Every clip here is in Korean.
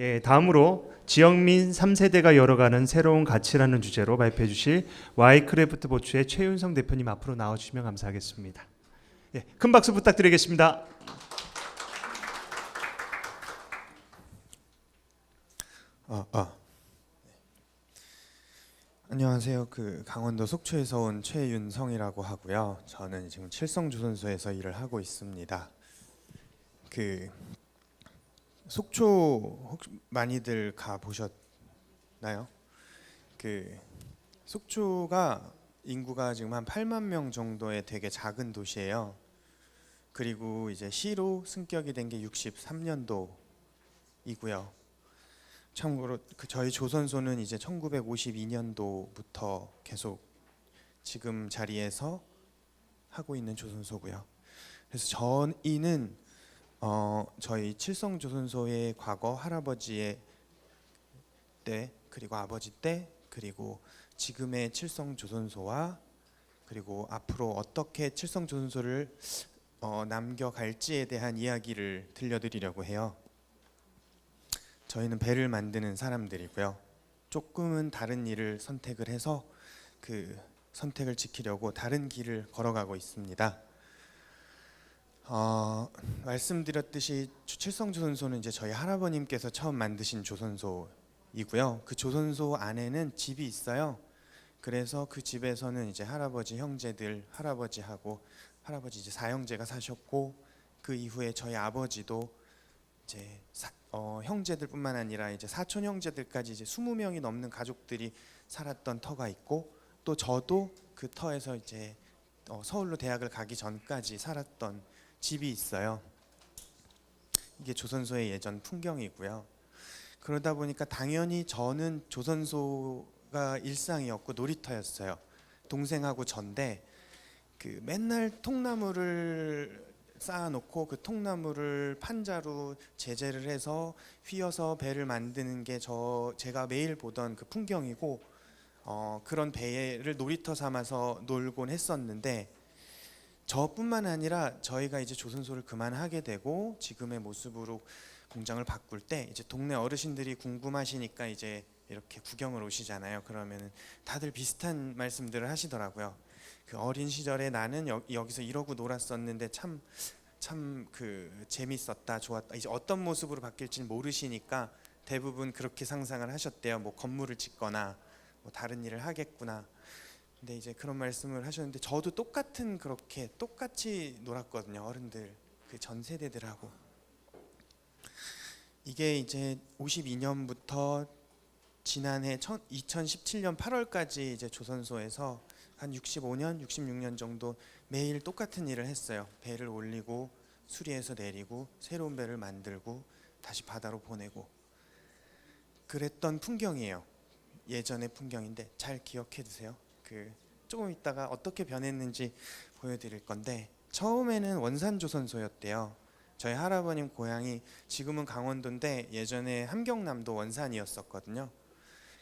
예, 다음으로 지역민 3세대가 열어가는 새로운 가치라는 주제로 발표해 주실 와이크래프트 보츠의 최윤성 대표님 앞으로 나와주시면 감사하겠습니다. 예, 큰 박수 부탁드리겠습니다. 안녕하세요. 강원도 속초에서 온 최윤성이라고 하고요. 저는 지금 칠성조선소에서 일을 하고 있습니다. 속초 혹시 많이들 가 보셨나요? 속초가 인구가 지금 한 8만 명 정도의 되게 작은 도시예요. 그리고 이제 시로 승격이 된 게 63년도이고요. 참고로 저희 조선소는 이제 1952년도부터 계속 지금 자리에서 하고 있는 조선소고요. 그래서 저희는 저희 칠성조선소의 과거 할아버지의 때, 그리고 아버지 때, 그리고 지금의 칠성조선소와 그리고 앞으로 어떻게 칠성조선소를 남겨갈지에 대한 이야기를 들려드리려고 해요. 저희는 배를 만드는 사람들이고요. 조금은 다른 일을 선택을 해서 그 선택을 지키려고 다른 길을 걸어가고 있습니다. 말씀드렸듯이 칠성조선소는 이제 저희 할아버님께서 처음 만드신 조선소이고요. 그 조선소 안에는 집이 있어요. 그래서 그 집에서는 이제 할아버지 형제들, 할아버지 이제 사형제가 사셨고, 그 이후에 저희 아버지도 이제 형제들뿐만 아니라 이제 사촌 형제들까지 이제 20명이 넘는 가족들이 살았던 터가 있고, 또 저도 그 터에서 이제 서울로 대학을 가기 전까지 살았던 집이 있어요. 이게 조선소의 예전 풍경이고요. 그러다 보니까 당연히 저는 조선소가 일상이었고 놀이터였어요. 동생하고 전데 맨날 통나무를 쌓아놓고 그 통나무를 판자로 제재를 해서 휘어서 배를 만드는 게 제가 매일 보던 그 풍경이고, 그런 배를 놀이터 삼아서 놀곤 했었는데, 저뿐만 아니라 저희가 이제 조선소를 그만하게 되고 지금의 모습으로 공장을 바꿀 때 이제 동네 어르신들이 궁금하시니까 이제 이렇게 구경을 오시잖아요. 그러면은 다들 비슷한 말씀들을 하시더라고요. 그 어린 시절에 나는 여기서 이러고 놀았었는데 참 재밌었다, 좋았다. 이제 어떤 모습으로 바뀔지는 모르시니까 대부분 그렇게 상상을 하셨대요. 뭐 건물을 짓거나 뭐 다른 일을 하겠구나. 근데 이제 그런 말씀을 하셨는데 저도 그렇게 똑같이 놀았거든요. 어른들 그 전 세대들하고. 이게 이제 52년부터 지난해 2017년 8월까지 이제 조선소에서 한 65년, 66년 정도 매일 똑같은 일을 했어요. 배를 올리고 수리해서 내리고 새로운 배를 만들고 다시 바다로 보내고 그랬던 풍경이에요. 예전의 풍경인데 잘 기억해 두세요. 조금 있다가 어떻게 변했는지 보여드릴 건데, 처음에는 원산조선소였대요. 저희 할아버님 고향이 지금은 강원도인데 예전에 함경남도 원산이었었거든요.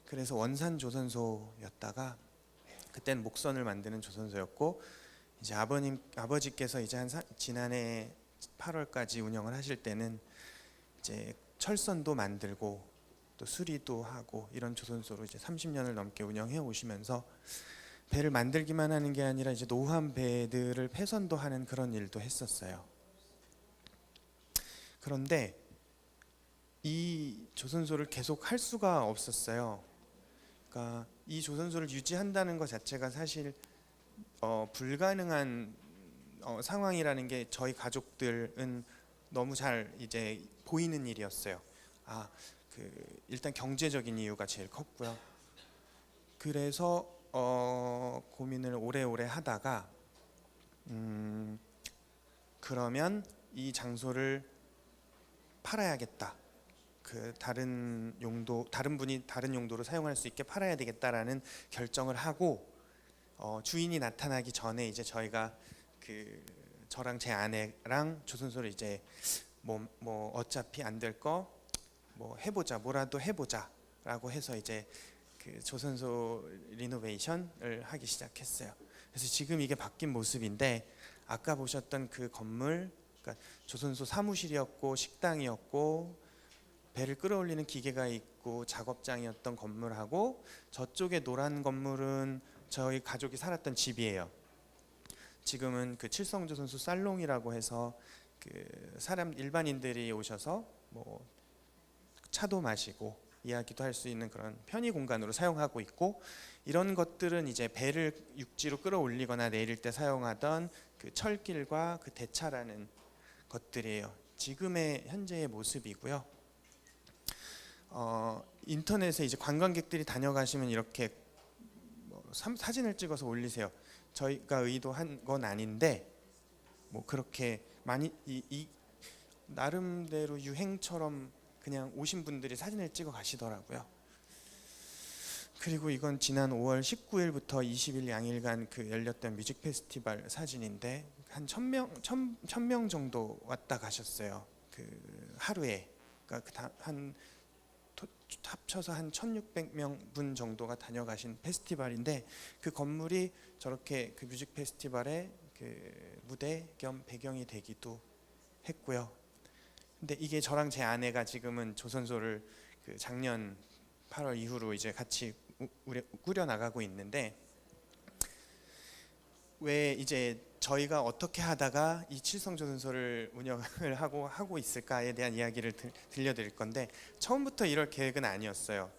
그래서 원산조선소였다가 그때는 목선을 만드는 조선소였고, 이제 아버지께서 이제 지난해 8월까지 운영을 하실 때는 이제 철선도 만들고 또 수리도 하고 이런 조선소로 이제 30년을 넘게 운영해 오시면서 배를 만들기만 하는 게 아니라 이제 노후한 배들을 폐선도 하는 그런 일도 했었어요. 그런데 이 조선소를 계속 할 수가 없었어요. 그러니까 이 조선소를 유지한다는 것 자체가 사실 불가능한 상황이라는 게 저희 가족들은 너무 잘 이제 보이는 일이었어요. 일단 경제적인 이유가 제일 컸고요. 그래서 고민을 오래오래 하다가 그러면 이 장소를 팔아야겠다. 다른 분이 다른 용도로 사용할 수 있게 팔아야 되겠다라는 결정을 하고, 주인이 나타나기 전에 이제 저희가 저랑 제 아내랑 조선소를 이제 뭐 어차피 안 될 거 뭐 해보자, 뭐라도 해보자라고 해서 이제 조선소 리노베이션을 하기 시작했어요. 그래서 지금 이게 바뀐 모습인데, 아까 보셨던 그 건물, 그러니까 조선소 사무실이었고 식당이었고 배를 끌어올리는 기계가 있고 작업장이었던 건물하고 저쪽에 노란 건물은 저희 가족이 살았던 집이에요. 지금은 그 칠성조선소 살롱이라고 해서 그 사람 일반인들이 오셔서 뭐 차도 마시고 이야기도 할 수 있는 그런 편의 공간으로 사용하고 있고, 이런 것들은 이제 배를 육지로 끌어올리거나 내릴 때 사용하던 그 철길과 그 대차라는 것들이에요. 지금의 현재의 모습이고요. 인터넷에 이제 관광객들이 다녀가시면 이렇게 뭐 사진을 찍어서 올리세요. 저희가 의도한 건 아닌데 뭐 그렇게 많이 이 나름대로 유행처럼 그냥 오신 분들이 사진을 찍어 가시더라고요. 그리고 이건 지난 5월 19일부터 20일 양일간 그 열렸던 뮤직 페스티벌 사진인데 한 1000명 정도 왔다 가셨어요. 그 하루에. 그러니까 한 합쳐서 한 1600명 분 정도가 다녀가신 페스티벌인데, 그 건물이 저렇게 그 뮤직 페스티벌의 그 무대 겸 배경이 되기도 했고요. 근데 이게 저랑 제 아내가 지금은 조선소를 그 작년 8월 이후로 이제 같이 꾸려 나가고 있는데, 왜 이제 저희가 어떻게 하다가 이 칠성조선소를 운영을 하고 있을까에 대한 이야기를 들려드릴 건데, 처음부터 이럴 계획은 아니었어요.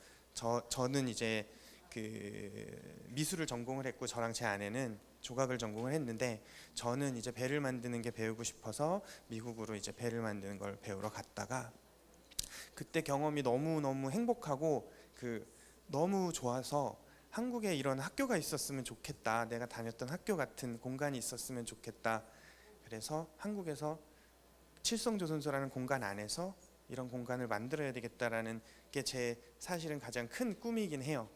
저는 이제 그 미술을 전공을 했고 저랑 제 아내는 조각을 전공을 했는데, 저는 이제 배를 만드는 게 배우고 싶어서 미국으로 이제 배를 만드는 걸 배우러 갔다가 그때 경험이 너무 행복하고 그 너무 좋아서 한국에 이런 학교가 있었으면 좋겠다, 내가 다녔던 학교 같은 공간이 있었으면 좋겠다. 그래서 한국에서 칠성조선소라는 공간 안에서 이런 공간을 만들어야 되겠다라는 게 제 사실은 가장 큰 꿈이긴 해요.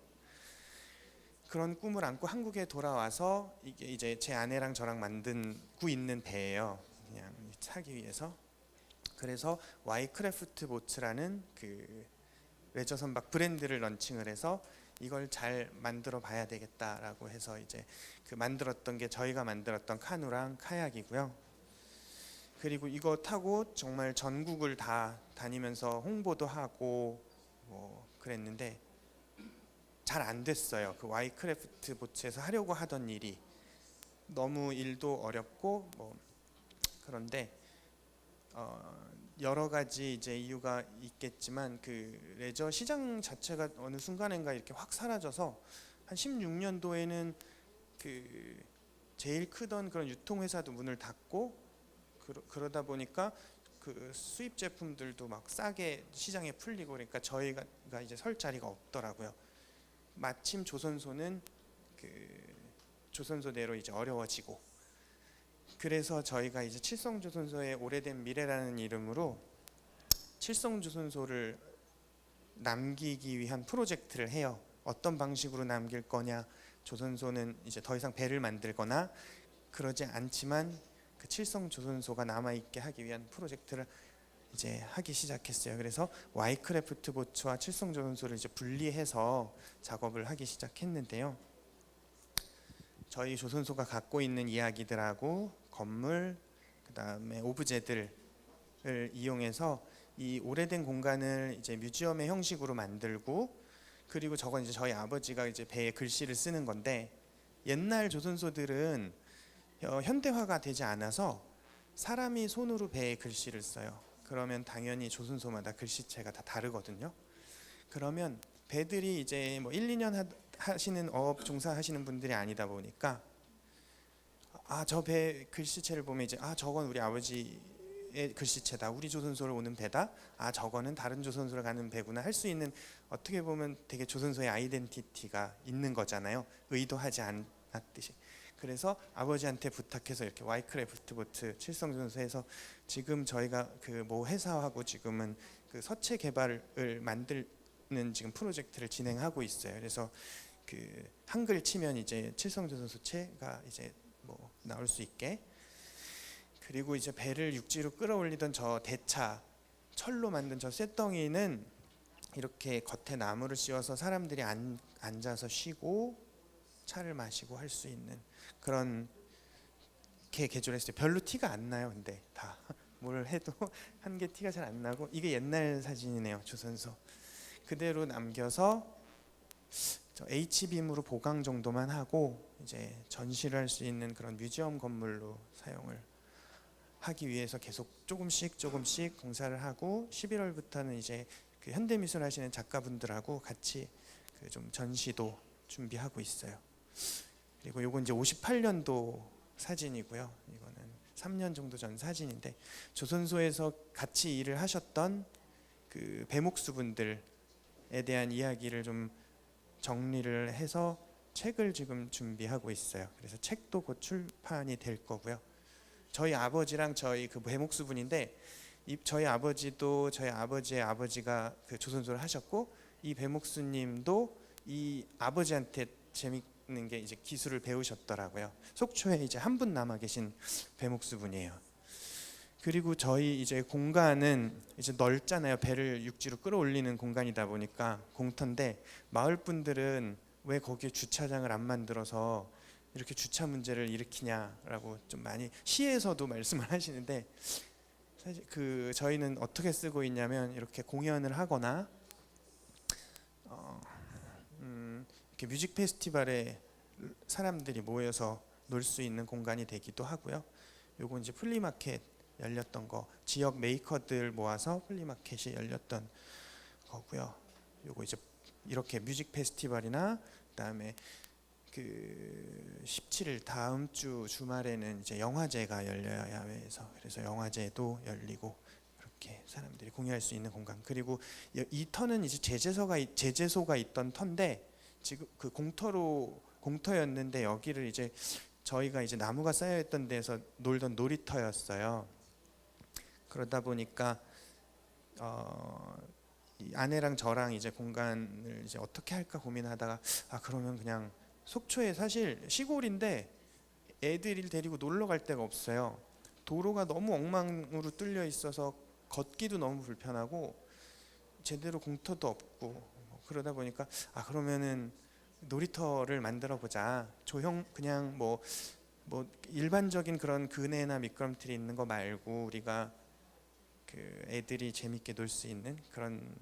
그런 꿈을 안고 한국에 돌아와서 이게 이제 제 아내랑 저랑 만들고 있는 배예요. 그냥 타기 위해서. 그래서 와이크래프트 보츠라는 그 레저 선박 브랜드를 런칭을 해서 이걸 잘 만들어 봐야 되겠다라고 해서 이제 그 만들었던 게 저희가 만들었던 카누랑 카약이고요. 그리고 이거 타고 정말 전국을 다 다니면서 홍보도 하고 뭐 그랬는데 잘 안 됐어요. 그 와이크래프트 보츠에서 하려고 하던 일이 너무 일도 어렵고 뭐 그런데 여러 가지 이제 이유가 있겠지만 그 레저 시장 자체가 어느 순간인가 이렇게 확 사라져서 한 16년도에는 그 제일 크던 그런 유통회사도 문을 닫고 그러다 보니까 그 수입 제품들도 막 싸게 시장에 풀리고, 그러니까 저희가 이제 설 자리가 없더라고요. 마침 조선소는 그 조선소대로 이제 어려워지고, 그래서 저희가 이제 칠성조선소의 오래된 미래라는 이름으로 칠성조선소를 남기기 위한 프로젝트를 해요. 어떤 방식으로 남길 거냐, 조선소는 이제 더 이상 배를 만들거나 그러지 않지만 그 칠성조선소가 남아있게 하기 위한 프로젝트를 이제 하기 시작했어요. 그래서 와이크래프트 보츠와 칠성조선소를 이제 분리해서 작업을 하기 시작했는데요. 저희 조선소가 갖고 있는 이야기들하고 건물, 그다음에 오브제들을 이용해서 이 오래된 공간을 이제 뮤지엄의 형식으로 만들고, 그리고 저건 이제 저희 아버지가 이제 배에 글씨를 쓰는 건데, 옛날 조선소들은 현대화가 되지 않아서 사람이 손으로 배에 글씨를 써요. 그러면 당연히 조선소마다 글씨체가 다 다르거든요. 그러면 배들이 이제 뭐 1, 2년 하시는 어업 종사하시는 분들이 아니다 보니까 저 배 글씨체를 보면 이제 저건 우리 아버지의 글씨체다, 우리 조선소를 오는 배다, 저거는 다른 조선소를 가는 배구나 할 수 있는, 어떻게 보면 되게 조선소의 아이덴티티가 있는 거잖아요. 의도하지 않았듯이. 그래서 아버지한테 부탁해서 이렇게 와이크래프트 보트 칠성조선소에서 지금 저희가 그 모 회사하고 지금은 그 서체 개발을 만드는 지금 프로젝트를 진행하고 있어요. 그래서 그 한글 치면 이제 칠성조선소체가 이제 뭐 나올 수 있게, 그리고 이제 배를 육지로 끌어올리던 저 대차, 철로 만든 저 쇳덩이는 이렇게 겉에 나무를 씌워서 사람들이 앉아서 쉬고 차를 마시고 할 수 있는 그런 게 개조를 했어요. 별로 티가 안 나요. 근데 다 뭘 해도 한 게 티가 잘 안 나고 이게 옛날 사진이네요. 조선소 그대로 남겨서 저 H빔으로 보강 정도만 하고 이제 전시를 할 수 있는 그런 뮤지엄 건물로 사용을 하기 위해서 계속 조금씩 공사를 하고 11월부터는 이제 그 현대미술 하시는 작가분들하고 같이 그 좀 전시도 준비하고 있어요. 그리고 요건 이제 58년도 사진이고요. 이거는 3년 정도 전 사진인데 조선소에서 같이 일을 하셨던 그 배목수분들에 대한 이야기를 좀 정리를 해서 책을 지금 준비하고 있어요. 그래서 책도 곧 출판이 될 거고요. 저희 아버지랑 저희 그 배목수분인데 저희 아버지도 저희 아버지의 아버지가 그 조선소를 하셨고 이 배목수님도 이 아버지한테 재밌는 게 이제 기술을 배우셨더라고요. 속초에 이제 한 분 남아 계신 배목수분이에요. 그리고 저희 이제 공간은 이제 넓잖아요. 배를 육지로 끌어올리는 공간이다 보니까 공터인데 마을 분들은 왜 거기에 주차장을 안 만들어서 이렇게 주차 문제를 일으키냐라고 좀 많이 시에서도 말씀을 하시는데 사실 그 저희는 어떻게 쓰고 있냐면 이렇게 공연을 하거나 이렇게 뮤직 페스티벌에 사람들이 모여서 놀 수 있는 공간이 되기도 하고요. 요건 이제 플리마켓 열렸던 거 지역 메이커들 모아서 플리마켓이 열렸던 거고요. 요거 이제 이렇게 뮤직 페스티벌이나 그다음에 그 17일 다음 주 주말에는 이제 영화제가 열려요. 야외에서. 그래서 영화제도 열리고 이렇게 사람들이 공유할 수 있는 공간. 그리고 이 터는 이제 제재소가 있던 터인데 지금 그 공터였는데 여기를 이제 저희가 이제 나무가 쌓여 있던 데서 놀던 놀이터였어요. 그러다 보니까 이 아내랑 저랑 이제 공간을 이제 어떻게 할까 고민하다가 그러면 그냥 속초에 사실 시골인데 애들을 데리고 놀러 갈 데가 없어요. 도로가 너무 엉망으로 뚫려 있어서 걷기도 너무 불편하고 제대로 공터도 없고 그러다 보니까 그러면은 놀이터를 만들어 보자. 그냥 뭐 일반적인 그런 그네나 미끄럼틀이 있는 거 말고 우리가 그 애들이 재밌게 놀 수 있는 그런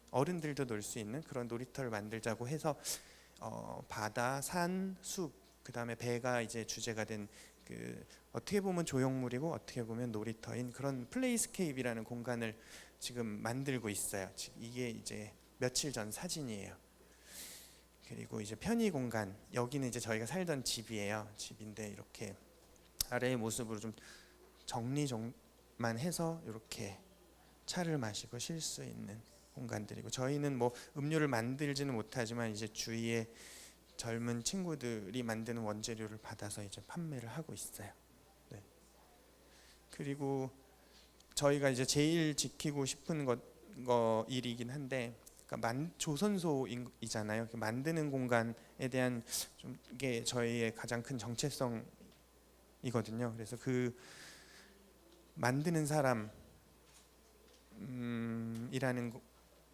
어른들도 놀 수 있는 그런 놀이터를 만들자고 해서 바다, 산, 숲, 그다음에 배가 이제 주제가 된 그 어떻게 보면 조형물이고 어떻게 보면 놀이터인 그런 플레이스케이프라는 공간을 지금 만들고 있어요. 이게 이제 며칠 전 사진이에요. 그리고 이제 편의 공간 여기는 이제 저희가 살던 집이에요. 집인데 이렇게 아래의 모습으로 좀 정리만 해서 이렇게 차를 마시고 쉴 수 있는 공간들이고 저희는 뭐 음료를 만들지는 못하지만 이제 주위에 젊은 친구들이 만드는 원재료를 받아서 이제 판매를 하고 있어요. 네. 그리고 저희가 이제 제일 지키고 싶은 거 일이긴 한데 그러니까 조선소이잖아요. 만드는 공간에 대한 좀 게 저희의 가장 큰 정체성이거든요. 그래서 그 만드는 사람 이라는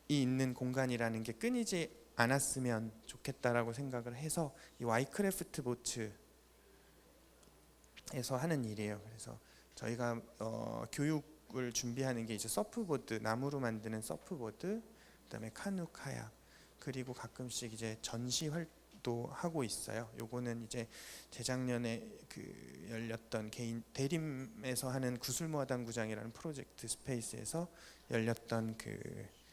이 있는 공간이라는 게 끊이지 않았으면 좋겠다라고 생각을 해서 이 와이크래프트 보츠에서 하는 일이에요. 그래서 저희가 교육을 준비하는 게 이제 서프보드, 나무로 만드는 서프보드, 그다음에 카누 카약, 그리고 가끔씩 이제 전시 활동도 하고 있어요. 요거는 이제 재작년에 그 열렸던 개인 대림에서 하는 구슬모아당구장이라는 프로젝트 스페이스에서 열렸던 그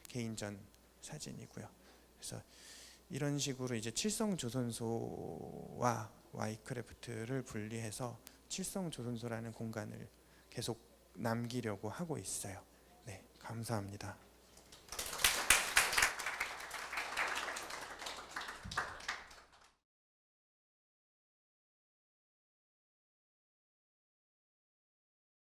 개인전 사진이고요. 그래서 이런 식으로 이제 칠성조선소와 와이크래프트를 분리해서 칠성조선소라는 공간을 계속 남기려고 하고 있어요. 네, 감사합니다.